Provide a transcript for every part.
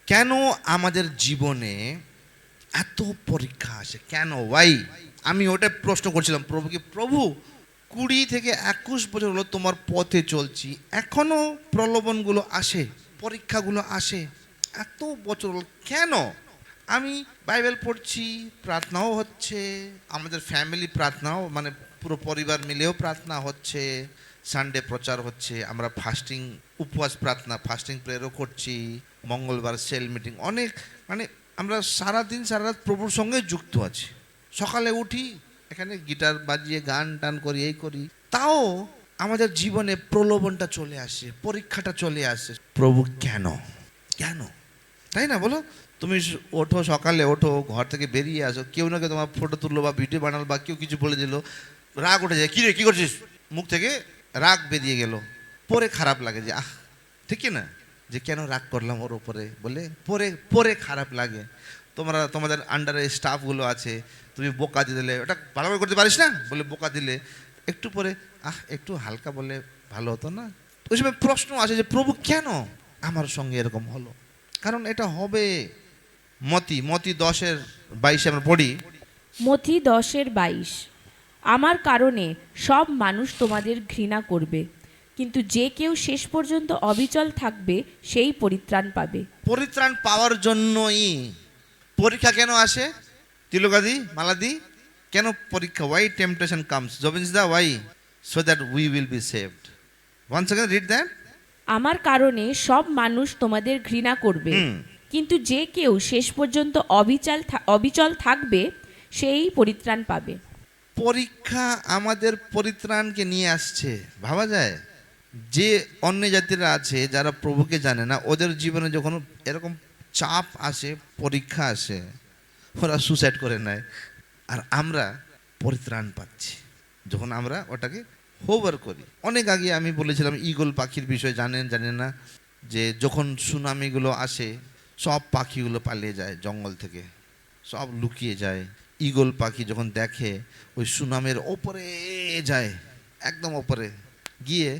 কেন আমাদের জীবনে এত পরীক্ষা আসে? কেন? ওয়াই? আমি ওটা প্রশ্ন করছিলাম প্রভুকে, প্রভু 20 থেকে 21 বছর হলো তোমার পথে চলছি, এখনো প্রলোভনগুলো আসে, পরীক্ষাগুলো আসে, এত বছর হলো কেন? আমি বাইবেল পড়ছি, প্রার্থনাও হচ্ছে, আমাদের ফ্যামিলি প্রার্থনাও, মানে পুরো পরিবার মিলেও প্রার্থনা হচ্ছে, সানডে প্রচার হচ্ছে, আমরা ফাস্টিং, উপবাস প্রার্থনা, ফাস্টিং প্রেয়ারও করছি, মঙ্গলবার সেল মিটিং, অনেক, মানে আমরা সারাদিন সারা রাত প্রভুর সঙ্গে যুক্ত আছি। সকালে উঠি, এখানে গিটার বাজিয়ে গান টান করি, এই করি, তাও আমাদের জীবনে প্রলোভনটা চলে আসে, পরীক্ষাটা চলে আসে। প্রভু কেন? কেন? তাই না, বলো? তুমি ওঠো, সকালে ওঠো, ঘর থেকে বেরিয়ে আসো, কেউ না কেউ তোমার ফটো তুললো বা ভিডিও বানালো বা কেউ কিছু বলে দিল, রাগ উঠে যায়, কী রে কী করছিস, মুখ থেকে রাগ বেরিয়ে গেল, পরে খারাপ লাগে যে আহ, ঠিক কি না, যে কেন রাগ করলাম ওর ওপরে বলে, পরে পরে খারাপ লাগে। তোমাদের আন্ডারে স্টাফগুলো আছে, তুমি বোকা দিয়ে দিলে, ওটা ভালো করে করতে পারিস না বলে বোকা দিলে, একটু পরে একটু হালকা বলে ভালো হতো না? ওই সময় প্রশ্ন আসে যে প্রভু কেন আমার সঙ্গে এরকম হলো? কারণ এটা হবে। মতি 10:22 আমরা পড়ি। মথি 10:22। আমার কারণে সব মানুষ তোমাদের ঘৃণা করবে, কিন্তু যে কেউ শেষ পর্যন্ত অবিচল থাকবে সেই পরিত্রাণ পাবে। পরিত্রাণ পাওয়ার জন্যই পরীক্ষা কেন আসে? তিলকাদি, মালাদি, কেন পরীক্ষা? ওয়াই টেম্পটেশন কামস, জবিন্স দা, why? So that we will be saved. Once again read that. আমার কারণে সব মানুষ তোমাদের ঘৃণা করবে, কিন্তু যে কেউ শেষ পর্যন্ত অবিচল থাকবে সেই পরিত্রাণ পাবে। পরীক্ষা আমাদের পরিত্রাণকে নিয়ে আসছে, ভাবা যায়? যে অন্য জাতিরা আছে যারা প্রভুকে জানে না, ওদের জীবনে যখন এরকম চাপ আসে, পরীক্ষা আসে, ওরা সুসাইড করে নেয়, আর আমরা পরিত্রাণ পাচ্ছি যখন আমরা ওটাকে হোভার করি। অনেক আগে আমি বলেছিলাম ঈগল পাখির বিষয়ে, জানেন না, যে যখন সুনামিগুলো আসে সব পাখিগুলো পালিয়ে যায় জঙ্গল থেকে, সব লুকিয়ে যায়। ঈগল পাখি যখন দেখে ওই সুনামের ওপরে যায়, একদম ওপরে গিয়ে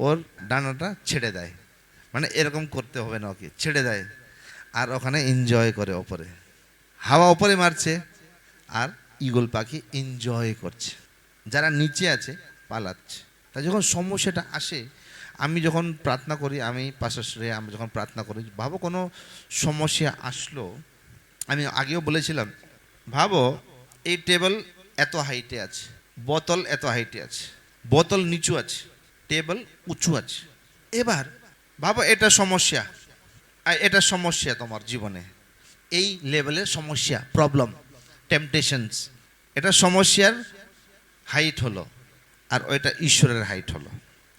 ওর ডানাটা ছেড়ে দেয়, মানে এরকম করতে হবে না, ওকে ছেড়ে দেয়, আর ওখানে এনজয় করে, ওপরে হাওয়া ওপরে মারছে আর ঈগল পাখি এনজয় করছে, যারা নিচে আছে পালাচ্ছে। তাই যখন সমস্যাটা আসে, আমি যখন প্রার্থনা করি, আমি পাশাশ্রে আমরা যখন প্রার্থনা করি, ভাবো কোনো সমস্যা আসলো, আমি আগেও বলেছিলাম, ভাবো এই টেবিল এত হাইটে আছে, বোতল এত হাইটে আছে, বোতল নিচু আছে, টেবিল উঁচু আছে। এবার ভাবো এটা সমস্যা, আর এটা সমস্যা তোমার জীবনে, এই লেভেলের সমস্যা, প্রবলেম, টেম্পটেশনস, এটা সমস্যার হাইট হলো, আর ওইটা ঈশ্বরের হাইট হলো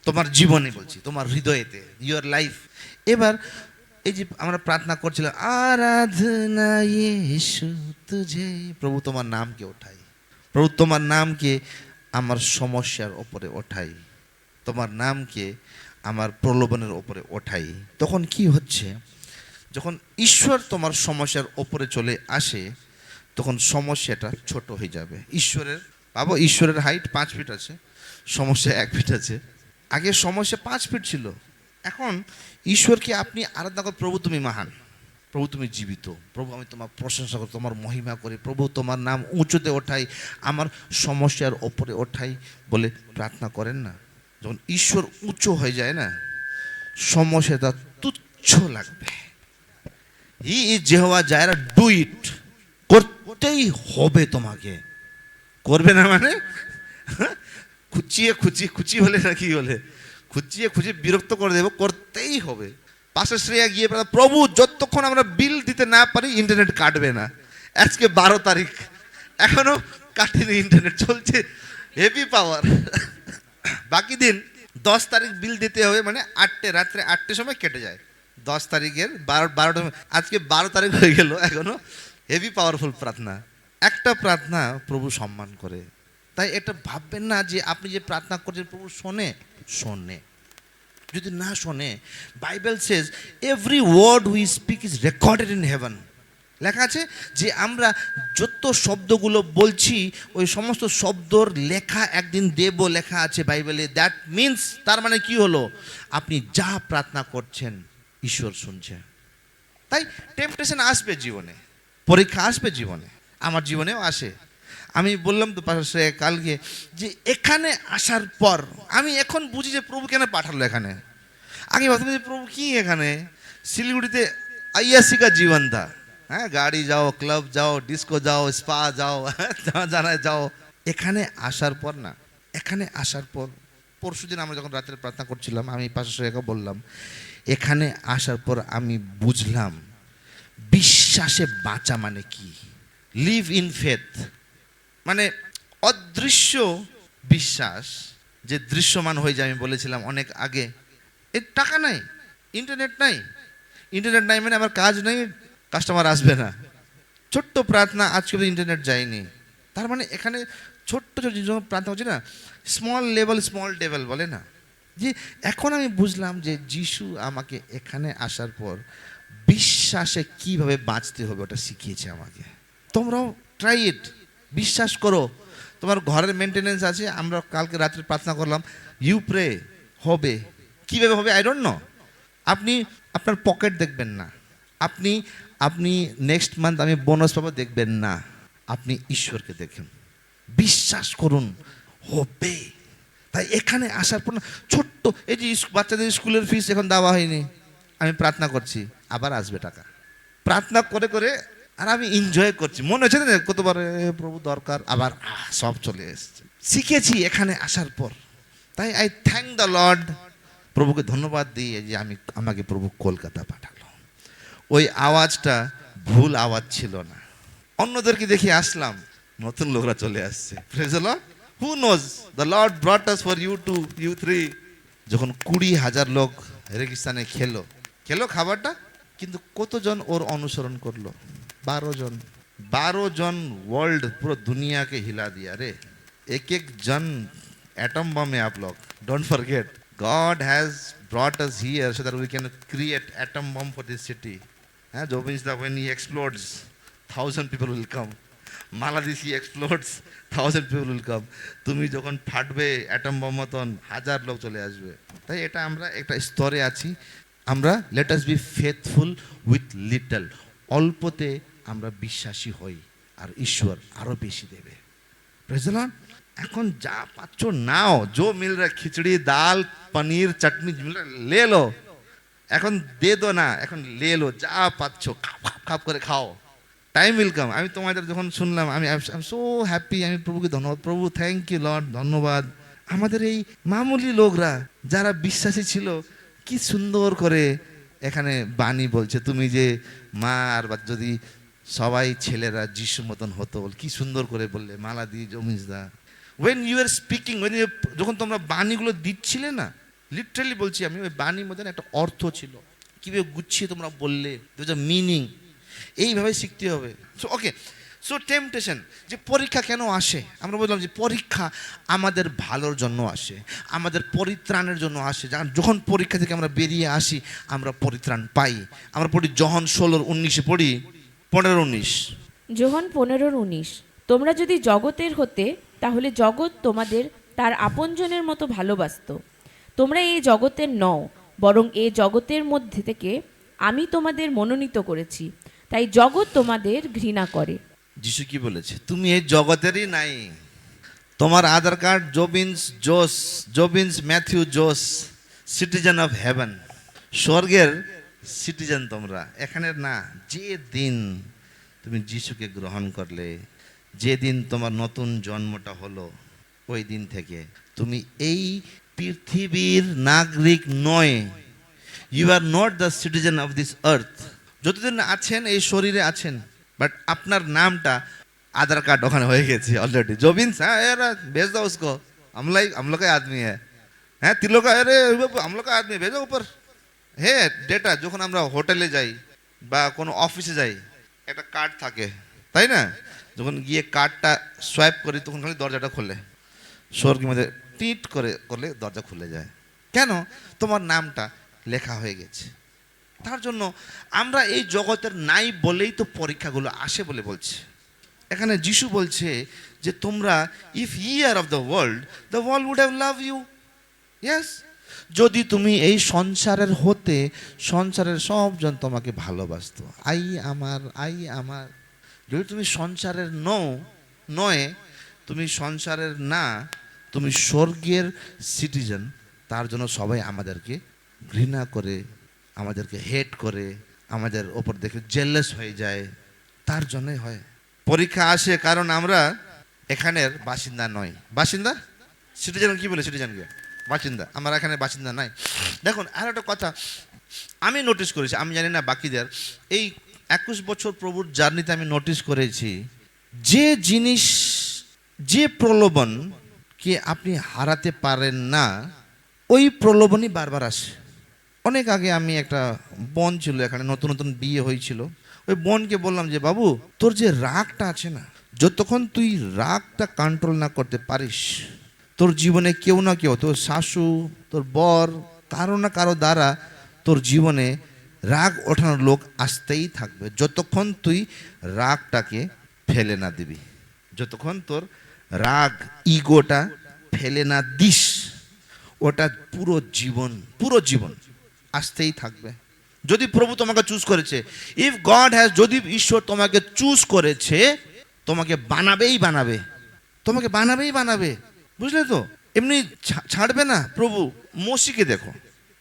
তোমার জীবনে, বলছি তোমার হৃদয়েতে, ইয়োর লাইফ। এবার এই যে আমরা প্রার্থনা করছিলাম, আরাধনা ইয়েশু তুঝে, প্রভু তোমার নামকে ওঠাই, প্রভু তোমার নামকে আমার সমস্যার ওপরে ওঠাই, তোমার নামকে আমার প্রলোভনের ওপরে ওঠাই। তখন কি হচ্ছে, যখন ঈশ্বর তোমার সমস্যার ওপরে চলে আসে, তখন সমস্যাটা ছোট হয়ে যাবে। ঈশ্বরের হাইট 5 ফিট আছে, সমস্যা 1 ফিট আছে। আগে সমস্যা 5 ফিট ছিল, এখন ঈশ্বরকে আপনি আরাধনা করেন, প্রভু তুমি মহান, প্রভু তুমি জীবিত, প্রভু আমি তোমার প্রশংসা করি, তোমার মহিমা করি, প্রভু তোমার নাম উঁচুতে ওঠাই, আমার সমস্যার ওপরে ওঠাই বলে প্রার্থনা করেন না, যখন ঈশ্বর উঁচু হয়ে যায় না, সমস্যাটা তুচ্ছ লাগবে। He is যেহোভা Zaira, do it, করতেই হবে তোমাকে, করবে না মানে খুচি হলে না, কি হলে খুচিয়ে বিরক্ত করে দেবো, করতেই হবে। পাশে শ্রেয়া গিয়ে প্রভু যতক্ষণ আমরা বিল দিতে না পারি ইন্টারনেট কাটবে না। আজকে 12 তারিখ, এখনো কাটেনি, ইন্টারনেট চলছে, হেভি পাওয়ার। বাকি দিন 10 তারিখ বিল দিতে হবে, মানে রাত্রে 8টে সময় কেটে যায়, 10 তারিখের 12টা, আজকে 12 তারিখ হয়ে গেল, এখনো হেভি পাওয়ারফুল প্রার্থনা। একটা প্রার্থনা প্রভু সম্মান করে। তাই এটা ভাববেন না যে আপনি যে প্রার্থনা করছেন প্রভু শোনে, যদি না শোনে, Bible says every word we speak is recorded in heaven. লেখা আছে যে আমরা যত শব্দগুলো বলছি, ওই সমস্ত শব্দর লেখা একদিন দেব, লেখা আছে বাইবেলে। দ্যাট মিনস, তার মানে কি হলো, আপনি যা প্রার্থনা করছেন ঈশ্বর শুনছে। তাই টেম্পটেশন আসবে জীবনে, পরীক্ষা আসবে জীবনে, আমার জীবনেও আসে। আমি বললাম তো পাশে কালকে যে এখানে আসার পর আমি এখন বুঝি যে প্রভু কেন পাঠালো এখানে। আগে ভাবতাম যে প্রভু কি এখানে শিলিগুড়িতে আইয়াসি কা জীবন থা, হ্যাঁ গাড়ি যাও, ক্লাব যাও, ডিস্কো যাও, স্পা যাও, জানায় যাও। এখানে আসার পর না, এখানে আসার পর পরশুদিন আমরা যখন রাত্রে প্রার্থনা করছিলাম, আমি পাশে বললাম, এখানে আসার পর আমি বুঝলাম বিশ্বাসে বাঁচা মানে কি, লিভ ইন ফেথ। মানে অদৃশ্য বিশ্বাস যে দৃশ্যমান হয়ে যায়। আমি বলেছিলাম অনেক আগে, এর টাকা নাই, ইন্টারনেট নাই, ইন্টারনেট নাই মানে আমার কাজ নেই, কাস্টমার আসবে না। ছোট্ট প্রার্থনা, আজকে তো ইন্টারনেট যায়নি, তার মানে এখানে ছোট্ট ছোট জিনিস প্রার্থনা হচ্ছে না, স্মল লেভেল স্মল ডেভেল বলে না, যে এখন আমি বুঝলাম যে যিশু আমাকে এখানে আসার পর বিশ্বাসে কিভাবে বাঁচতে হবে ওটা শিখিয়েছে আমাকে। তোমরাও ট্রাই ইট, বিশ্বাস করো। তোমার ঘরের মেনটেনেন্স আছে, আমরা কালকে রাত্রে প্রার্থনা করলাম, ইউ প্রে, হবে। কীভাবে হবে আই ডোন্ট নো। আপনি আপনার পকেট দেখবেন না, আপনি আপনি নেক্সট মান্থ আমি বোনাস পাবো দেখবেন না, আপনি ঈশ্বরকে দেখুন, বিশ্বাস করুন, হবে। তাই এখানে আসার পর না, ছোট্ট এই যে বাচ্চাদের স্কুলের ফিস এখন দেওয়া হয়নি, আমি প্রার্থনা করছি আবার আসবে টাকা, প্রার্থনা করে করে আর আমি এনজয় করছি, মনে হচ্ছে না কতবার প্রভু দরকার, আবার সব চলে এসছে, শিখেছি এখানে আসার পর। তাই আই থ্যাংক দ্য লর্ড, প্রভুকে ধন্যবাদ দিই যে আমাকে প্রভু কলকাতা পাঠালো। ওই আওয়াজটা ভুল আওয়াজ ছিল না, অন্যদেরকে দেখে আসলাম, নতুন লোকরা চলে আসছে, praise the Lord. Who knows, the Lord brought us for you to you three. যখন 20,000 লোক রেগিস্তানে খেলো খাবারটা, কিন্তু কতজন ওর অনুসরণ করলো? 12 জন ওয়ার্ল্ড পুরো দুনিয়াকে হিলা দিয়া রে, এক এক জন एटम बम है आप लोग, don't forget God has brought us here so that we can create atom bomb for this city. Job means that when he explodes 1,000 people will come. Maladis he explodes 1,000 people will come. তুমি যখন ফাটবে atom bomb মতন 1000 লোক চলে আসবে। তাই এটা আমরা একটা স্তরে আছি, আমরা let us be faithful with little. অল্পতে আমরা বিশ্বাসী হই আর ঈশ্বর আরো বেশি দেবে। Praise the Lord. এখন যা পাচ্ছ নাও, जो मिल रहा খিচড়ি ডাল পনির চাটনি মিল रहा ले लो, এখন দে দো না, এখন লে লো, যা পাচ্ছ খাপ করে খাও, টাইম উইল কাম। আমি তোমাদের যখন শুনলাম আমি সো হ্যাপি, আমি প্রভুকে ধন্যবাদ, প্রভু থ্যাংক ইউ লর্ড, ধন্যবাদ। আমাদের এই মামুলি লোকরা যারা বিশ্বাসী ছিল, কি সুন্দর করে এখানে বাণী বলছে, তুমি যে মা আর যদি সবাই ছেলেরা যিশু মতন হতো, কি সুন্দর করে বললে মালাদি জমিজদা। when you are speaking, when you, যখন তোমরা বাণীগুলো দিচ্ছিলে না, লিটারালি বলছি আমি, ওই বাণীর মধ্যে একটা অর্থ ছিল, কীভাবে গুছিয়ে তোমরা বললে, মিনিং, এইভাবে শিখতে হবে। সো ওকে, সো টেম্পটেশন, যে পরীক্ষা কেন আসে, আমরা বললাম যে পরীক্ষা আমাদের ভালোর জন্য আসে, আমাদের পরিত্রাণের জন্য আসে। যখন পরীক্ষা থেকে আমরা বেরিয়ে আসি, আমরা পরিত্রাণ পাই। আমরা পড়ি যোহন 16:19 পড়ি, 15-19। যোহন 15:19, তোমরা যদি জগতের হতে, তাহলে জগৎ তোমাদের তার আপনজনের মতো ভালোবাসতো। তোমরা এই জগতের নও, বরং এই জগতের মধ্যে থেকে আমি তোমাদের মনোনীত করেছি, তাই জগৎ তোমাদের ঘৃণা করে। যিশু কি বলেছে? তুমি এই জগতেরই নাই। তোমার আধার কার্ড জোবিন্স ম্যাথিউ জোস, সিটিজেন অফ হেভেন, স্বর্গের সিটিজেন তোমরা, এখানের না। যে দিন তুমি যিশুকে গ্রহণ করলে, যেদিন তোমার নতুন জন্মটা হলো, ওই দিন থেকে তুমি এই পৃথিবীর নাগরিক নয়। You are not the citizen of this earth. যতদিন আছেন এই শরীরে আছেন, বাট আপনার নামটা आधार कार्ड ওখানে হয়ে গেছে অলরেডি। জোবিন্স, হ্যাঁ यार भेज दो उसको, हम लोग का आदमी है, হ্যাঁ তিলোক, अरे हम लोग का आदमी भेजो ऊपर। হে ডেটা, যখন আমরা হোটেলে যাই বা কোনো অফিসে যাই, একটা কার্ড থাকে, তাই না? যখন গিয়ে কার্ডটা সোয়াইপ করি, তখন খালি দরজাটা খোলে, স্বর্গের মধ্যে টিট করে করলে দরজা খুলে যায়। কেন? তোমার নামটা লেখা হয়ে গেছে। তার জন্য আমরা এই জগতের নাই বলেই তো পরীক্ষাগুলো আসে বলে বলছে। এখানে যিশু বলছে যে তোমরা, if ye are of the world would have love you. Yes, যদি তুমি এই সংসারের হতে সংসারের সবজন তোমাকে ভালোবাসতো, আই আমার, যদি তুমি সংসারের নয়, তুমি সংসারের না, তুমি স্বর্গের সিটিজেন, তার জন্য সবাই আমাদেরকে ঘৃণা করে, আমাদেরকে হেট করে, আমাদের ওপর দেখে জেলাস হয়ে যায়। তার জন্যই হয় পরীক্ষা আসে, কারণ আমরা এখানের বাসিন্দা নয়। বাসিন্দা সিটিজেন কি বলে? সিটিজেনকে বাসিন্দা, আমরা এখানে বাসিন্দা নাই। দেখুন আর একটা কথা আমি নোটিস করেছি, আমি জানি না বাকিদের, এই 21 বছর প্রভুর জার্নিতে আমি নোটিস করেছি, যে জিনিস, যে প্রলোভনকে আপনি হারাতে পারেন না, ওই প্রলোভনই বারবার আসে। অনেক আগে আমি একটা বোন ছিল এখানে, নতুন নতুন বিয়ে হয়েছিল, ওই বোনকে বললাম যে বাবু, তোর যে রাগটা আছে না, যতক্ষণ তুই রাগটা কন্ট্রোল না করতে পারিস, তোর জীবনে কেউ না কেউ, তোর শাশু, তোর বর, কারো না কারো দ্বারা তোর জীবনে রাগ ওঠানোর লোক আসতেই থাকবে, যতক্ষণ তুই রাগটাকে ফেলে না দিবি, যতক্ষণ তোর রাগ ইগোটা ফেলে না দিস, ওটা পুরো জীবন আসতেই থাকবে। যদি প্রভু তোমাকে চুজ করেছে, ইফ গড হ্যাজ, যদি ঈশ্বর তোমাকে চুজ করেছে, তোমাকে বানাবেই, বুঝলে তো? এমনি ছাড়বে না প্রভু। মোশিকে দেখো,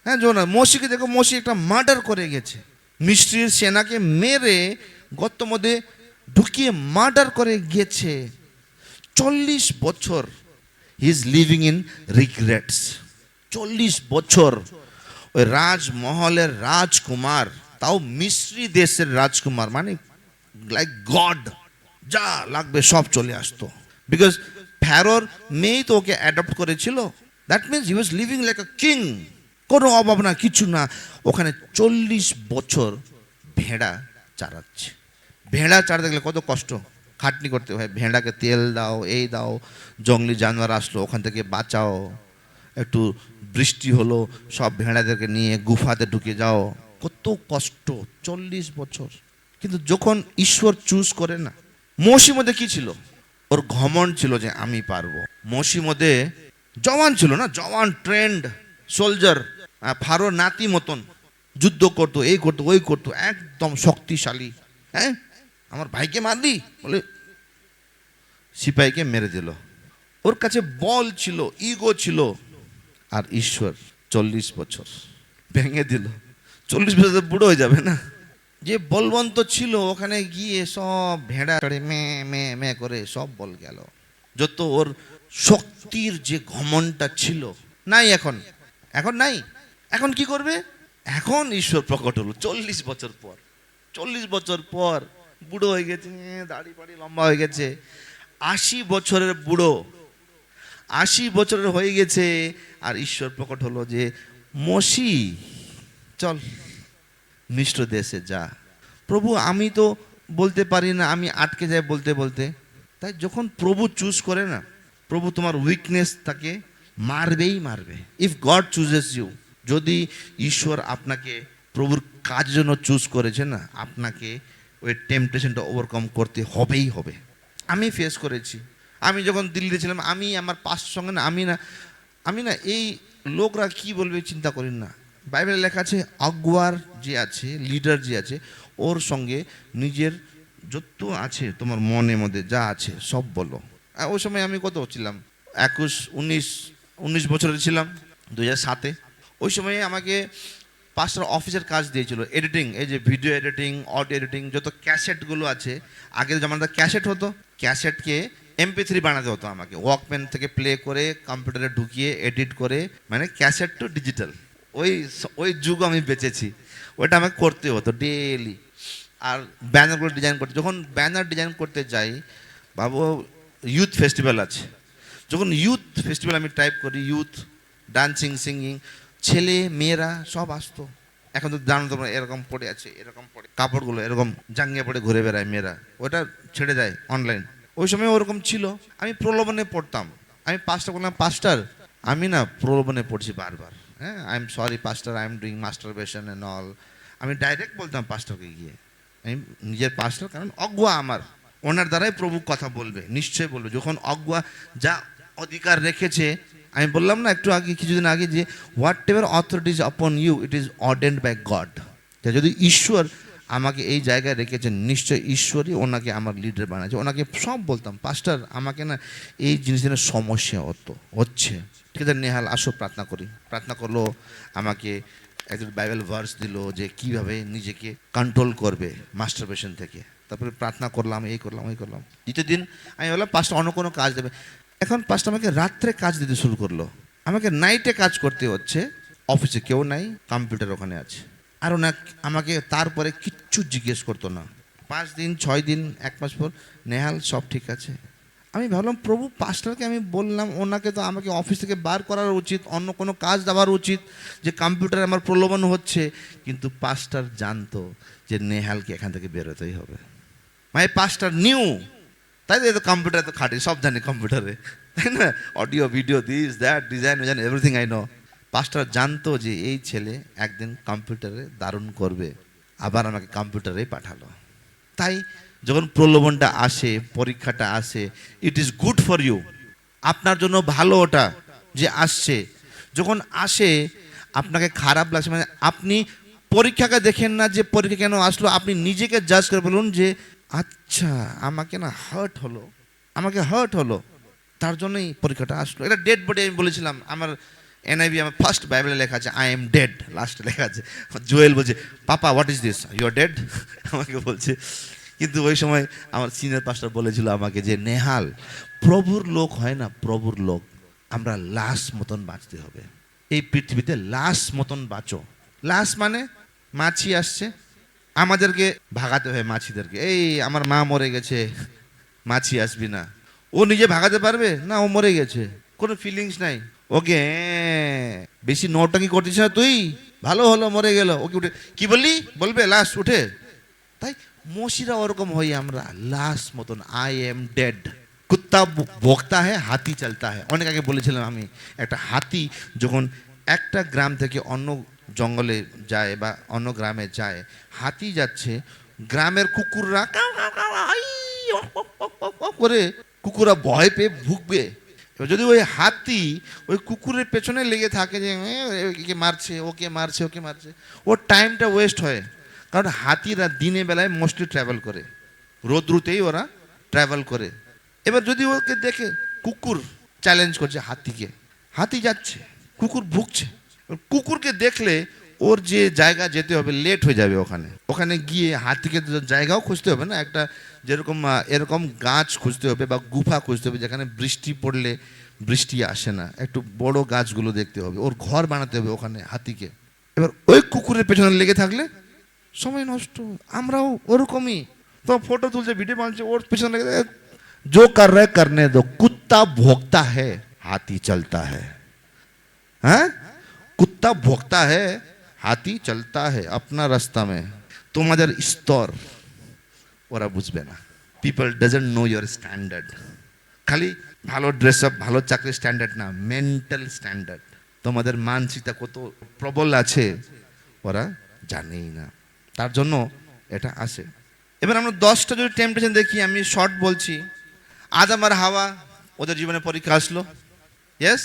হ্যাঁ জোনা, মোশিকে দেখো, মোশি একটা মার্ডার করে গেছে, মিস্ত্রির সেনাকে মেরে গর্ত মধ্যে ঢুকিয়ে মার্ডার করে গেছে। 40 বছর he is living in regrets. 40 বছর ওই রাজমহলের রাজকুমার, তাও মিস্রি দেশের রাজকুমার, মানে লাইক গড, যা লাগবে সব চলে আসতো, বিকজ ফ্যারোর মেয়েই তো ওকে অ্যাডপ্ট করেছিল। That means he was living like a king, কোনো অভাব না, কিছু না। ওখানে 40 বছর ভেড়া চারাচ্ছে। ভেড়া চারাতে গেলে কত কষ্ট, খাটনি করতে হয়, ভেড়াকে তেল দাও, এই দাও, জঙ্গলি জানোয়ার আসলো ওখান থেকে বাঁচাও, একটু বৃষ্টি হলো সব ভেড়াদেরকে নিয়ে গুফাতে ঢুকে যাও, কত কষ্ট, 40 বছর। কিন্তু যখন ঈশ্বর চুজ করে না, মোশির মধ্যে কি ছিল? ওর ঘমন্ড ছিল যে আমি পারবো। মোশির মধ্যে জওয়ান ছিল না, জওয়ান ট্রেন্ড সোলজার, ফারোর নাতি মতন, যুদ্ধ করতো, এই করতো ওই করতো, একদম শক্তিশালী। হ্যাঁ, আমার ভাইকে মারলি বলে সিপাহীকে মেরে দিল। ওর কাছে বল ছিল, ইগো ছিল। আর ঈশ্বর 40 বছর ভেঙে দিল। 40 বছর বুড়ো হয়ে যাবে না? যে বলবন্ত ছিল ওখানে গিয়ে সব ভেড়া মে মে মে করে সব বল গেল। যত ওর শক্তির যে ঘমনটা ছিল, নাই এখন, এখন নাই। এখন কি করবে? এখন ঈশ্বর প্রকট হলো 40 বছর পর। 40 বছর পর বুড়ো হয়ে গেছে, দাড়ি পাড়ি লম্বা হয়ে গেছে, 80 বছরের বুড়ো, 80 বছরের হয়ে গেছে। আর ঈশ্বর প্রকট হলো যে মোশি চল মিশ্র দেশে যা। প্রভু আমি তো বলতে পারি না, আমি আটকে যাই বলতে বলতে। তাই যখন প্রভু চুজ করে না, প্রভু তোমার উইকনেস তাকে মারবে। ইফ গড চুজেস ইউ, যদি ঈশ্বর আপনাকে প্রভুর কাজের জন্য চুজ করেছে না, আপনাকে ওই টেম্পটেশনটা ওভারকাম করতে হবে। আমি ফেস করেছি। আমি যখন দিল্লিতে ছিলাম, আমি আমার পাস্টের সঙ্গে না, আমি না এই লোকরা কি বলবে চিন্তা করি না। বাইবেলে লেখা আছে আগুয়ার যে আছে, লিডার যে আছে, ওর সঙ্গে নিজের যত আছে তোমার মনের মধ্যে যা আছে সব বলো। ওই সময় আমি কত ছিলাম, 19 বছরের ছিলাম, 2007-এ। ওই সময় আমাকে পাঁচটা অফিসের কাজ দিয়েছিল, এডিটিং, এই যে ভিডিও এডিটিং, অডিও এডিটিং, যত ক্যাসেটগুলো আছে। আগের জামানাতে ক্যাসেট হতো, ক্যাসেটকে MP3 বানাতে হতো আমাকে, ওয়াকম্যান থেকে প্লে করে কম্পিউটারে ঢুকিয়ে এডিট করে, মানে ক্যাসেট টু ডিজিটাল। ওই যুগ আমি বেঁচেছি, ওইটা আমাকে করতে হতো ডেলি। আর ব্যানারগুলো ডিজাইন করতে, যখন ব্যানার ডিজাইন করতে যাই, ভাবো ইউথ ফেস্টিভ্যাল আছে, যখন ইউথ ফেস্টিভ্যাল আমি টাইপ করি, ইউথ ডান্সিং সিঙ্গিং, ছেলে মেয়েরা সব আসতো। এখন তো জানো তোমরা, এরকম পড়ে আছে, এরকম পড়ে কাপড়গুলো এরকম জাঙ্গিয়ে পড়ে ঘুরে বেড়ায় মেয়েরা, ওটা ছেড়ে যায় অনলাইন। ওই সময় ওরকম ছিল। আমি প্রলোভনে পড়তাম। আমি পাস্টার বললাম, পাস্টার আমি না প্রলোভনে পড়ছি বারবার, হ্যাঁ, I am sorry পাস্টার, I am doing masturbation and all. আমি ডাইরেক্ট বলতাম পাস্টারকে গিয়ে, আমি নিজের পাস্টার, কারণ অজ্ঞা আমার, ওনার দ্বারাই প্রভু কথা বলবে, নিশ্চয়ই বলবে। যখন অজ্ঞা যা অধিকার রেখেছে আমি বললাম না একটু আগে, কিছুদিন আগে, যে whatever authority is upon you, it is ordained by God. যদি ঈশ্বর আমাকে এই জায়গায় রেখেছেন, নিশ্চয় ঈশ্বরই ওনাকে আমার লিডার বানাচ্ছে। ওনাকে সব বলতাম, পাস্টার আমাকে না এই জিনিসের সমস্যা হচ্ছে, ঠিক আছে নেহাল আসো প্রার্থনা করি। প্রার্থনা করলো, আমাকে একজন বাইবেল ভার্স দিল যে কিভাবে নিজেকে কন্ট্রোল করবে মাস্টারবেশন থেকে। তারপরে প্রার্থনা করলাম, এই করলাম, ওই করলাম। দ্বিতীয় দিন আমি বললাম পাস্টার অন্য কোনো কাজ দেবে। এখন পাস্টার আমাকে রাত্রে কাজ দিতে শুরু করলো। আমাকে নাইটে কাজ করতে হচ্ছে, অফিসে কেউ নাই, কম্পিউটার ওখানে আছে। আর ওনা আমাকে তারপরে কিচ্ছু জিজ্ঞেস করতো না। 5 দিন 6 দিন 1 মাস পর, নেহাল সব ঠিক আছে। আমি ভাবলাম প্রভু, পাস্টারকে আমি বললাম, ওনাকে তো আমাকে অফিস থেকে বার করার উচিত, অন্য কোনো কাজ দেওয়ার উচিত, যে কম্পিউটারে আমার প্রলোভন হচ্ছে। কিন্তু পাস্টার জানতো যে নেহালকে এখান থেকে বেরোতেই হবে। মাই পাস্টার নিউ, তাই তো কম্পিউটারে তো খাটি, সব জানি কম্পিউটারে, তাই না? Audio video this that design everything I know. Pastor জানতো যে এই ছেলে একদিন কম্পিউটারে দারুণ করবে, আবার আমাকে কম্পিউটারেই পাঠালো। তাই যখন প্রলোভনটা আসে, পরীক্ষাটা আসে, it is good for you, আপনার জন্য ভালো ওটা যে আসছে। যখন আসে আপনাকে খারাপ লাগছে, মানে আপনি পরীক্ষাকে দেখেন না যে পরীক্ষা কেন আসলো, আপনি নিজেকে জাজ করে বলুন যে আচ্ছা আমাকে না হার্ট হলো, আমাকে হার্ট হলো, তার জন্যই পরীক্ষাটা আসলো। এটা ডেড বডি আমি বলেছিলাম, আমার এনআইভি, আমার ফার্স্ট বাইবেলে লেখা আছে আই এম ডেড, লাস্টে লেখা আছে। জোয়েল বলছে papa what is this, you are dead, আমাকে বলছে। কিন্তু ওই সময় আমার সিনিয়র পাস্টার বলেছিল আমাকে যে নেহাল, প্রভুর লোক হয় না, প্রভুর লোক, আমরা লাশ মতন বাঁচতে হবে এই পৃথিবীতে, লাশ মতন বাঁচো। লাশ মানে মাছি আসছে, আমাদেরকে ভাগাতে হয় মাছিদেরকে। এই আমার মা মরে গেছে, মাছি আসবি না। ও নিজে ভাগাতে পারবে না, ও মরে গেছে, কোনো ফিলিংস নাই। ওকে বেশি নোটটাকি করছিস না তুই, ভালো হলো মরে গেল, ওকে উঠে কি বললি বলবে লাশ উঠে। তাই মসিরা ওরকম হই আমরা, লাশ মতন, আই এম ডেড। কুত্তা ভোগতা হ্যাঁ, হাতি চলতা হ্যাঁ। অনেক আগে বলেছিলাম আমি, একটা হাতি যখন একটা গ্রাম থেকে অন্য জঙ্গলে যায় বা অন্য গ্রামে যায়, হাতি যাচ্ছে, গ্রামের কুকুররা কাউ কাউ কাউ আই ও ও ও ও ও করে, কুকুররা ভয় পেয়ে ভুগবে। এবার যদি ওই হাতি ওই কুকুরের পেছনে লেগে থাকে যে একে মারছে, ওকে মারছে, ওকে মারছে, ওর টাইমটা ওয়েস্ট হয়। কারণ হাতিরা দিনে বেলায় মোস্টলি ট্রাভেল করে, রোদ্রুতেই ওরা ট্রাভেল করে। এবার যদি ওকে দেখে কুকুর চ্যালেঞ্জ করছে হাতিকে, হাতি যাচ্ছে, কুকুর ভুগছে, কুকুরকে দেখলে ওর যে জায়গা যেতে হবে লেট হয়ে যাবে, ওখানে গিয়ে হাতিকে তো জায়গাও খুঁজতে হবে না, একটা যেরকম এরকম গাছ খুঁজতে হবে বা গুফা খুঁজতে হবে যেখানে বৃষ্টি পড়লে বৃষ্টি আসে না, একটু বড় গাছগুলো দেখতে হবে, ওর ঘর বানাতে হবে ওখানে হাতিকে। এবার ওই কুকুরের পেছনে লেগে থাকলে সময় নষ্ট। আমরাও ওরকমই, তো ফটো তুলছে, ভিডিও বানাচ্ছে, ওর পেছনে লেগে जो कर रहे करने दो, कुत्ता भोगता है हाथी चलता है। हैं? कुत्ता भोगता है हाथी चलता है अपना रास्ता में। তোমাদের স্তর ওরা বুঝবে না। People doesn't know your standard. খালি ভালো ড্রেস আপ, ভালো চাকরির স্ট্যান্ডার্ড না, মেন্টাল স্ট্যান্ডার্ড, তোমাদের মানসিকতা কত প্রবল আছে ওরা জানেই না, তার জন্য এটা আসে। এবার আমরা 10টা যদি টেম্পটেশন দেখি, আমি শর্ট বলছি। আদম আর হাওয়া, ওদের জীবনে পরীক্ষা আসলো। ইয়েস,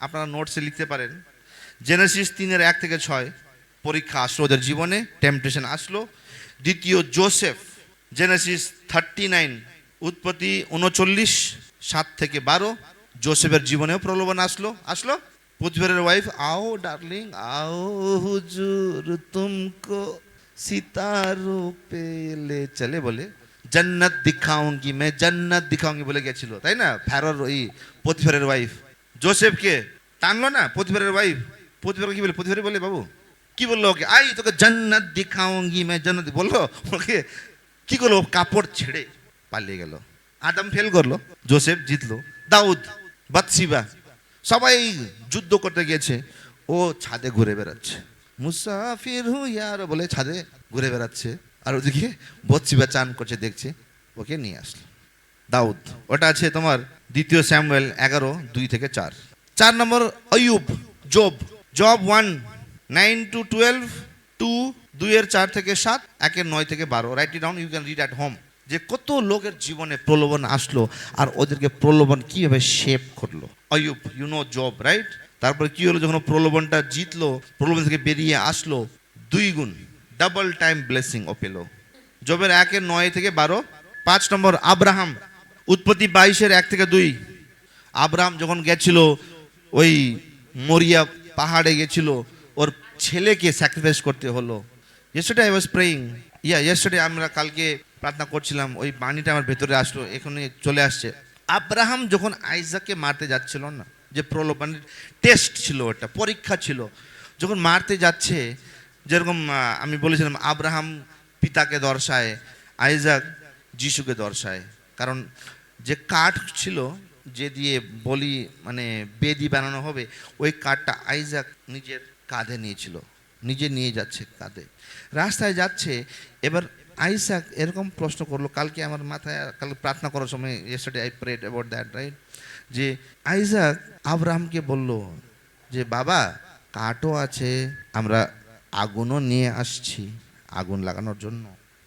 আপনারা নোটসে লিখতে পারেন। জেনেসিস 3:1-6 পরীক্ষা আসলো ওদের জীবনে, টেম্পটেশন আসলো। দ্বিতীয় জোসেফ, জেনেসিস 39, উৎপত্তি 39:7-12, জোসেফের জীবনেও প্রলোভন আসলো। পুতিফারের ওয়াইফ, আও ডার্লিং আও হুজুর তুমকো সিতারো পে লে চলে, বলে জন্নত দিখাউঙ্গি, মে জন্নত দিখাউঙ্গি বলে গেছিল, তাই না? ফ্যারোর ওই পুতিফারের ওয়াইফ জোসেফকে টানলো না, পুতিফারের ওয়াইফ। পুতিফার কি বলে? পুতিফার বলে বাবু কি বললো ওকে, আই তোকে জন্নত দিখাউঙ্গি, মে জন্নত বললো ওকে। কি করলো? কাপড় ছেড়ে পালিয়ে গেল। আদম ফেল করলো, জোসেফ জিতলো। দাউদ, বাতশিবা, সবাই যুদ্ধ করতে গেছে, ও ছাদে ঘুরে বেড়াচ্ছে, মুসাফির হু ইয়ার বলে ছাদে ঘুরে বেড়াচ্ছে। আর ওদিকে বাতশিবা চান করছে, দেখছে, ওকে নিয়ে আসলো দাউদ। ওটা আছে তোমার 2 স্যামুয়েল 11:2-4। 4 নম্বর আইয়ুব, Job 1:9-12, 2:4-7, 1:9-12। Write it down, you can read at home. যে কত লোকের জীবনে প্রলোভন আসলো আর ওদেরকে প্রলোভন কিভাবে শেপ করলো। আইয়ুব, ইউ নো জব, রাইট? তারপরে কি হলো, যখন প্রলোভনটা জিতলো, প্রলোভন থেকে বেরিয়ে আসলো, 2 গুণ ডাবল টাইম ব্লেসিং ও পেলো। জবের 1:9 থেকে 12। 5 নম্বর আব্রাহাম, উৎপত্তি 22:1-2। আব্রাহাম যখন গেছিল ওই মরিয়া পাহাড়ে গেছিল, ওর ছেলেকে স্যাক্রিফাইস করতে হলো। Yesterday I was praying, yesterday আমরা কালকে প্রার্থনা করছিলাম, ওই বাণীটা আমার ভেতরে আসলো, এখানে চলে আসছে। আব্রাহাম যখন আইজাককে মারতে যাচ্ছিল না, যে প্রলোভন টেস্ট ছিল, ওটা পরীক্ষা ছিল, যখন মারতে যাচ্ছে, যেরকম আমি বলেছিলাম আব্রাহাম পিতাকে দর্শায়, আইজাক যিশুকে দর্শায়। কারণ যে কাঠ ছিল যে দিয়ে বলি মানে বেদি বানানো হবে, ওই কাঠটা আইজাক নিজের কাঁধে নিয়েছিল, নিজে নিয়ে যাচ্ছে কাঁধে, রাস্তায় যাচ্ছে। এবার আইজাক এরকম প্রশ্ন করলো, কালকে আমার মাথায়, কাল প্রার্থনা করার সময়, yesterday I prayed about that, right? যে আইজাক আব্রাহামকে বলল যে বাবা, কাঠও আছে, আমরা আগুনও নিয়ে আসছি আগুন লাগানোর জন্য,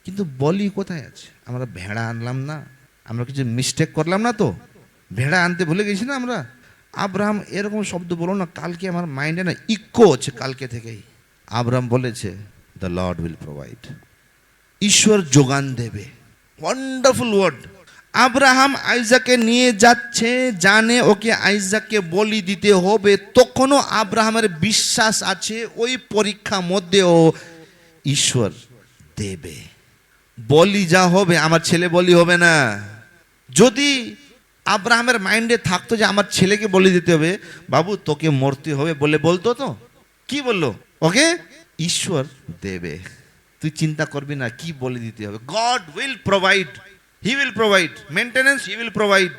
কিন্তু বলি কোথায় আছে? আমরা ভেড়া আনলাম না? আমরা কিছু মিস্টেক করলাম না তো? ভেড়া আনতে ভুলে গেছি না আমরা? আব্রাহাম এরকম শব্দ বলো না, কালকে আমার মাইন্ডে না ইকো হচ্ছে কালকে থেকেই। আব্রাহাম বলেছে দ্য লর্ড উইল প্রোভাইড, ঈশ্বর যোগান দেবে। Wonderful word. আব্রাহাম আইজাককে নিয়ে যাচ্ছে, জানে ওকে আইজাককে বলি দিতে হবে, তখনও আব্রাহামের বিশ্বাস আছে ওই পরীক্ষা মধ্যেও ঈশ্বর দেবে। বলি যা হবে, আমার ছেলে বলি হবে না। যদি আব্রাহামের মাইন্ডে থাকতো যে আমার ছেলেকে বলি দিতে হবে, বাবু তোকে মরতে হবে বলে বলতো তো? কি বললো ওকে? ঈশ্বর দেবে, তুই চিন্তা করবি না কি বলে দিতে হবে। God will provide, he will provide maintenance, he will provide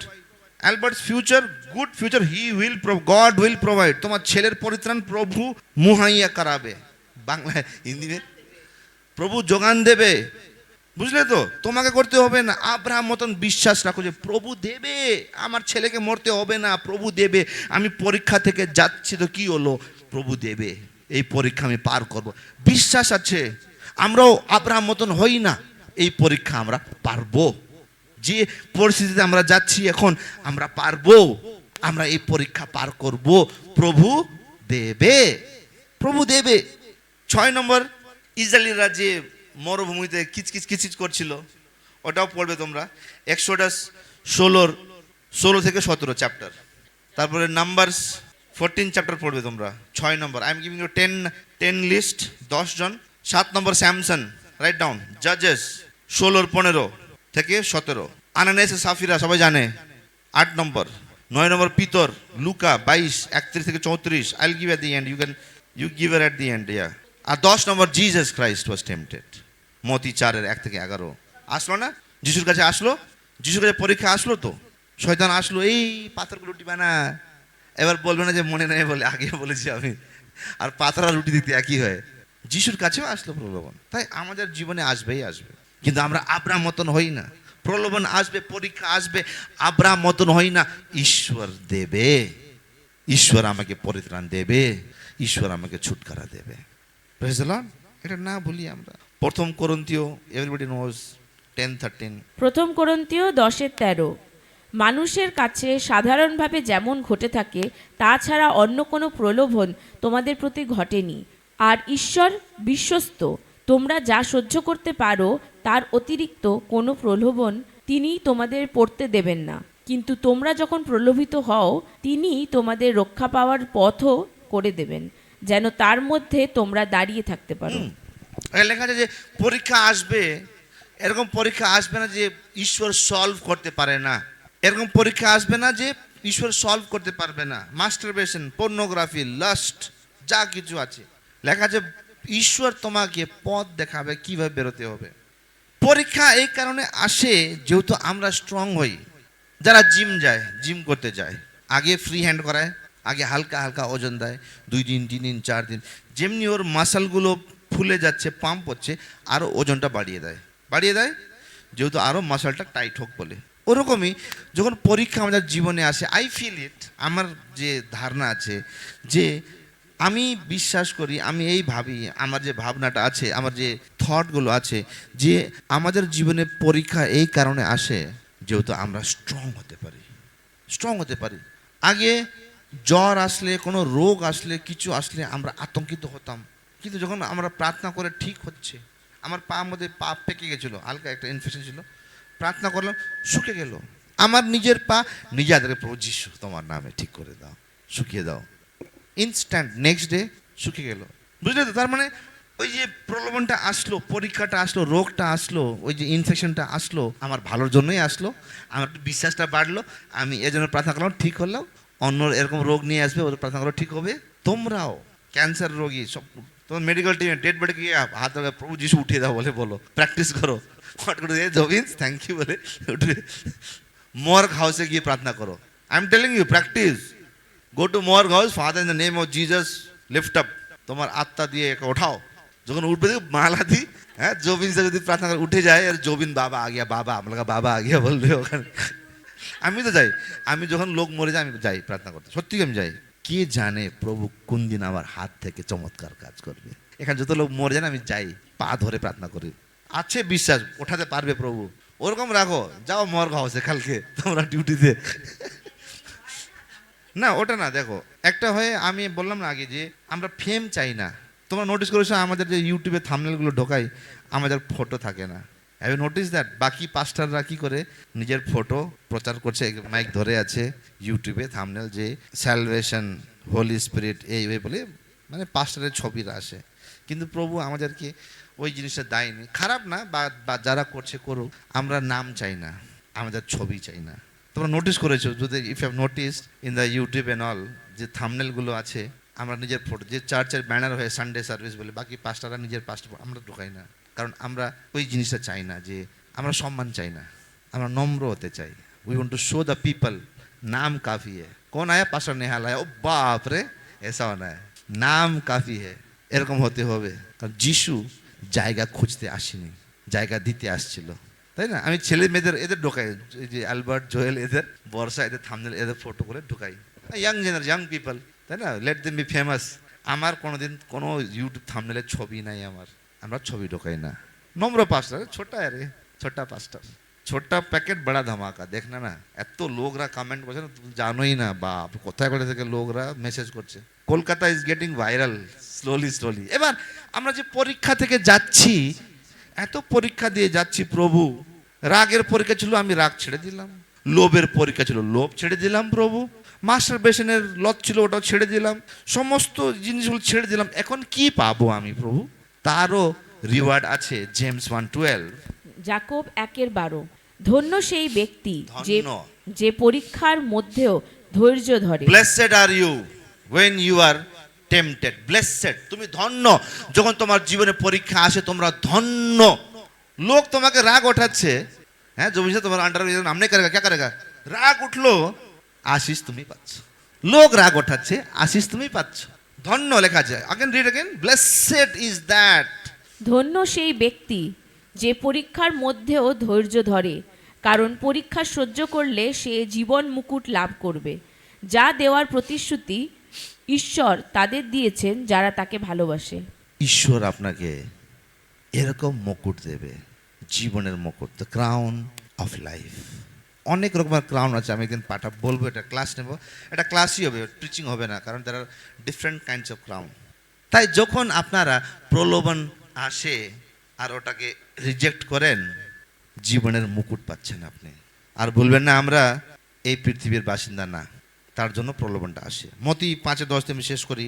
Albert's future, good future, he will, God will provide. তোমার ছেলের পরিত্রাণ প্রভু মুহাইয়া করাবে, বাংলায় হিন্দি में প্রভু যোগান দেবে। বুঝলে তো? তোমাকে করতে হবে না। আব্রাহাম মতন বিশ্বাস রাখো যে প্রভু দেবে, আমার ছেলেকে মরতে হবে না, প্রভু দেবে। আমি পরীক্ষা থেকে যাচ্ছি তো কি হলো, প্রভু দেবে, এই পরীক্ষা আমি পার করব, বিশ্বাস আছে। আমরাও আব্রাহাম মতন হই না, এই পরীক্ষা আমরা পারবো। যে পরিস্থিতিতে আমরা যাচ্ছি এখন, আমরা পারবো, আমরা এই পরীক্ষা পার করব, প্রভু দেবে, প্রভু দেবে। 6 নম্বর, ইসরায়েলিরা যে মরুভূমিতে কিচকিচ কিচকিচ করছিল, ওটাও পড়বে তোমরা। এক্সোডাস 16 থেকে 17 চ্যাপ্টার। তারপরে নাম্বারস 14 চ্যাপ্টার পড়বে তোমরা। 6 number, I am giving you 10 list, 10 জন। 7 নম্বর স্যামসন, রাইট ডাউন। জাজেস 16-15 থেকে 17। আনানিয়াস সাফিরা সবাই জানে, 8 নম্বর। 9 নম্বর পিতর, লুকা 22-31 থেকে 34। I will give at the end, you give at the end, yeah. আর 10 number, Jesus Christ was tempted, মতি 4-1 থেকে 11। আসলো না? যিশুর কাছে আসলো, যিশুর কাছে পরীক্ষা আসলো তো, শয়তান আসলো, এই পাথরগুলো রুটি বানা। এবার বলবে না যে মনে নেই বলে, আগে বলেছি আমি, আর পাথর আর রুটি দিতে একই হয়। যিশুর কাছেও আসলো প্রলোভন, তাই আমাদের জীবনে আসবেই আসবে, কিন্তু আমরা আব্রাহাম মতন হই না। প্রলোভন আসবে, পরীক্ষা আসবে, আব্রাহাম মতন হই না। ঈশ্বর দেবে, ঈশ্বর আমাকে পরিত্রাণ দেবে, ঈশ্বর আমাকে ছুটকারা দেবে। Praise the Lord. এটা না ভুলি আমরা। প্রথম করন্থীয়, এভরিবডি নোজ, 10:13। প্রথম করন্থীয় 10:13। মানুষের কাছে সাধারণভাবে যেমন ঘটে থাকে তাছাড়া অন্য কোনো প্রলোভন তোমাদের প্রতি ঘটেনি, আর ঈশ্বর বিশ্বস্ত, তোমরা যা সহ্য করতে পারো তার অতিরিক্ত কোনো প্রলোভন তিনি তোমাদের পড়তে দেবেন না। কিন্তু তোমরা যখন প্রলোভিত হও, তিনি তোমাদের রক্ষা পাওয়ার পথও করে দেবেন, যেন তার মধ্যে তোমরা দাঁড়িয়ে থাকতে পারো। লেখা আছে যে পরীক্ষা আসবে, এরকম পরীক্ষা আসবে না যে ঈশ্বর সলভ করতে পারে না, এরকম পরীক্ষা আসবে না যে ঈশ্বর সলভ করতে পারবে না। মাস্টারবেশন, পর্নোগ্রাফি, লাস্ট, যা কিছু আছে, লেখা আছে ঈশ্বর তোমাকে পথ দেখাবে কিভাবে বেরোতে হবে। পরীক্ষা এই কারণে আসে যেহেতু আমরা স্ট্রং হই। যারা জিম করতে যায়, আগে ফ্রি হ্যান্ড করায়, আগে হালকা হালকা ওজন দেয়, 2 দিন 3 দিন 4 দিন, যেমনি ওর মাসলগুলো ফুলে যাচ্ছে, পাম্প হচ্ছে, আরও ওজনটা বাড়িয়ে দেয় যেহেতু আরও মাসলটা টাইট হোক বলে। ওরকমই যখন পরীক্ষা আমাদের জীবনে আসে, আই ফিল ইট, আমার যে ধারণা আছে যে আমি বিশ্বাস করি, আমি এই ভাবি, আমার যে ভাবনাটা আছে, আমার যে থটগুলো আছে, যে আমাদের জীবনে পরীক্ষা এই কারণে আসে যেহেতু আমরা স্ট্রং হতে পারি। আগে জ্বর আসলে, কোনো রোগ আসলে, কিছু আসলে আমরা আতঙ্কিত হতাম, কিন্তু যখন আমরা প্রার্থনা করে ঠিক হচ্ছে, আমার পা মধ্যে পা পেকে গেছিলো, হালকা একটা ইনফেকশন ছিল, প্রার্থনা করলাম, শুকে গেল। আমার নিজের পা নিজে আদরে, প্রভু যিশু তোমার নামে ঠিক করে দাও, শুকিয়ে দাও, ইনস্ট্যান্ট নেক্সট ডে শুকিয়ে গেল। বুঝলে তো? তার মানে ওই যে প্রলোভনটা আসলো, পরীক্ষাটা আসলো, রোগটা আসলো, ওই যে ইনফেকশনটা আসলো, আমার ভালোর জন্যই আসলো, আমার একটু বিশ্বাসটা বাড়লো, আমি এজন্য প্রার্থনা করলাম, ঠিক করলাম। অন্য এরকম রোগ নিয়ে আসবে, ওদের প্রার্থনা করলো ঠিক হবে। তোমরাও ক্যান্সার রোগী সব, তোমার মেডিকেল টিমে ডেড বেডে গিয়ে হাত ধরে প্রভু যিশু উঠিয়ে দাও বলে বলো, প্র্যাকটিস করো, হট করে জবিন্স থ্যাংক ইউ বলে উঠবে। মর্গ হাউসে গিয়ে প্রার্থনা করো, I am telling you, practice. Go to morgue house, Father in the name of Jesus lift up, তোমার আত্মা দিয়ে একে ওঠাও। যখন উঠবে মালা দি, হ্যাঁ, জবিন से যদি প্রার্থনা করে উঠে যায়, আর জবিন বাবা আ গিয়া, বাবা আমরা বাবা আ গিয়া বলবে ওখানে। আমি তো যাই, আমি যখন লোক মরে যায় আমি যাই প্রার্থনা করতে, সত্যি আমি যাই। কে জানে প্রভু কোন দিন আমার হাত থেকে চমৎকার কাজ করবে। এখানে যত লোক মরে যায় না, আমি যাই, পা ধরে প্রার্থনা করি, আছে বিশ্বাস ওঠাতে পারবে প্রভু। ওরকম রাখো, যাও মর্গ হাউসে কালকে তোমরা ডিউটিতে। না ওটা না, দেখো একটা হয়ে আমি বললাম না আগে যে আমরা ফেম চাই না। তোমরা নোটিস করেছো আমাদের যে ইউটিউবে থাম্বনেলগুলো ঢোকাই, আমাদের ফটো থাকে না। Have you notice that? বাকি পাস্টাররা কি করে নিজের ফটো প্রচার করছে, মাইক ধরে আছে ইউটিউবে থাম্বনেল, যে স্যালভেশন, হোলি স্পিরিট, এই বলে, মানে পাস্টারের ছবিরা আসে। কিন্তু প্রভু আমাদেরকে ওই জিনিসটা দেয়নি। খারাপ না, বা যারা করছে করুক, আমরা নাম চাই না, আমাদের ছবি চাই না। তোমরা নোটিস করেছো যদি, if have notice in the YouTube and all, যে থাম্বনেলগুলো আছে আমরা নিজের ফটো, যে চার্চের ব্যানার হয়ে সানডে সার্ভিস বলে, বাকি পাস্টাররা নিজের পাস্টার, আমরা ঢোকাই না। কারণ আমরা ওই জিনিসটা চাই না, যে আমরা সম্মান চাই না, আমরা নম্র হতে চাই। We want to show the people নাম কাফি है। कौन आया? पास्टर नेहाल आया। ओ बाप रे, ऐसा होना है, নাম কাফি है, এরকম হতে হবে। কারণ যিশু জায়গা খুঁজতে আসেনি, জায়গা দিতে আসছিল, তাই না? আমি ছেলে মেয়েদের এদের ঢোকাই, এই যে অ্যালবার্ট, জোয়েল, এদের বর্ষা, এদের থাম্বনেল, এদের ফটো করে ঢোকাই, ইয়াং জেনারেশন, ইয়াং পিপল, তাই না? Let them be famous. আমার কোনোদিন কোনো ইউটিউব থাম্বনেলের ছবি নাই আমার, আমরা ছবি ঢোকাই না। নম্র পাস্টার, ছোটা আরে, ছোটা পাস্টার, ছোট্টা প্যাকেট বড়া ধামাকা, দেখ না না, এত লোকরা কমেন্ট করছে না, তুমি জানোই না, বাপ কোথায় কোথায় থেকে লোকরা মেসেজ করছে। Kolkata is getting viral slowly. এবার আমরা যে পরীক্ষা থেকে যাচ্ছি, এত পরীক্ষা দিয়ে যাচ্ছি প্রভু, রাগের পরীক্ষা ছিল, আমি রাগ ছেড়ে দিলাম। লোভের পরীক্ষা ছিল, লোভ ছেড়ে দিলাম প্রভু। মাস্টার বেশনের লত ছিল, ওটাও ছেড়ে দিলাম। সমস্ত জিনিসগুলো ছেড়ে দিলাম। এখন কি পাবো আমি প্রভু? তারও রিওয়ার্ড আছে। জেমস 1:12, যাকব 1:12, ধন্য সেই ব্যক্তি যে ধন্য। যে পরীক্ষার মধ্যেও ধৈর্য ধরে। Blessed are you when you are tempted. Blessed, তুমি ধন্য যখন তোমার জীবনে পরীক্ষা আসে, তোমরা ধন্য। লোক তোমাকে রাগ ওঠাচ্ছে, হ্যাঁ, জমি তোমার আন্ডার নাম নেই করেগা, ক্যা করেগা, রাগ উঠলো, আশিস তুমি পাচ্ছ। লোক রাগ ওঠাচ্ছে, আশিস তুমি পাচ্ছ। ধন্য লেখা আছে, again read again, blessed is that. ধন্য সেই ব্যক্তি যে পরীক্ষার মধ্যেও ধৈর্য ধরে, কারণ পরীক্ষা সহ্য করলে সে জীবন মুকুট লাভ করবে, যা দেওয়ার প্রতিশ্রুতি ঈশ্বর তাদের দিয়েছেন যারা তাকে ভালোবাসে। ঈশ্বর আপনাকে এরকম মুকুট দেবে, জীবনের মুকুট, দ্য ক্রাউন অফ লাইফ। অনেক রকমের ক্রাউন আছে, আমি একদিন পাঠা বলবো, এটা ক্লাস নেব, এটা ক্লাসই হবে, টিচিং হবে না, কারণ তার ডিফারেন্ট কাইন্ডস অফ ক্রাউন। তাই যখন আপনারা প্রলোভন আসে আর ওটাকে রিজেক্ট করেন, জীবনের মুকুট পাচ্ছেন আপনি। আর বলবেন না আমরা এই পৃথিবীর বাসিন্দা না, তার জন্য প্রলোভনটা আসে। মতি 5:10 আমি শেষ করি।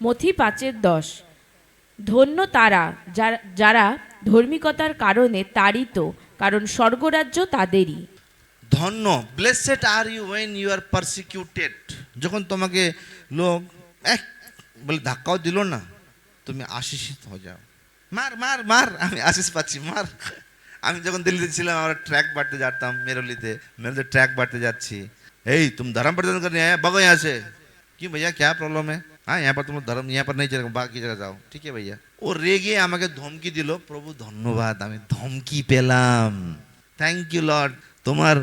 মথি 5:10, ধন্য তারা যারা ধার্মিকতার কারণে তাড়িত, কারণ স্বর্গরাজ্য তাদেরই। ধন্য, blessed are you when you are persecuted. যখন তোমাকে লোক এক বলে ধাক্কাও দিল না, তুমি আশীষিত হয়ে যাও। মার মার মার, আমি আশিস পাচ্ছি, মার। আমি যখন দিল্লিতে ছিলাম, আমরা ট্র্যাক বাড়তে যেতাম, মেরলিতে ট্র্যাক বাড়তে যাচ্ছি। এই তুমি धर्म प्रचार करने आए, भगो यहाँ से। क्यों भैया, क्या प्रॉब्लम है? हाँ, यहाँ पर तुम धर्म यहाँ पर नहीं चलेगा, बाकी जगह जाओ। ठीक है भैया। ও রেগে আমাকে ধমকি দিল, প্রভু ধন্যবাদ, আমি ধমকি পেলাম। থ্যাংক ইউ লর্ড, তোমার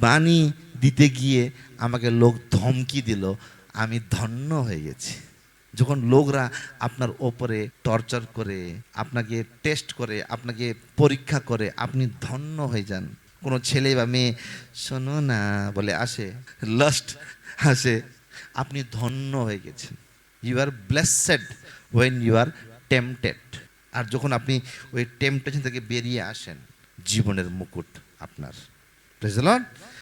বাণী দিতে গিয়ে আমাকে লোক ধমকি দিল, আমি ধন্য হয়ে গেছি। যখন লোকরা আপনার ওপরে টর্চার করে, আপনাকে টেস্ট করে, আপনাকে পরীক্ষা করে, আপনি ধন্য হয়ে যান। কোনো ছেলে বা মেয়ে শোনো না বলে আসে, লাস্ট আসে, আপনি ধন্য হয়ে গেছেন। You are blessed when you are tempted. আর যখন আপনি ওই টেম্পটেশন থেকে বেরিয়ে আসেন, জীবনের মুকুট আপনার। Praise the Lord.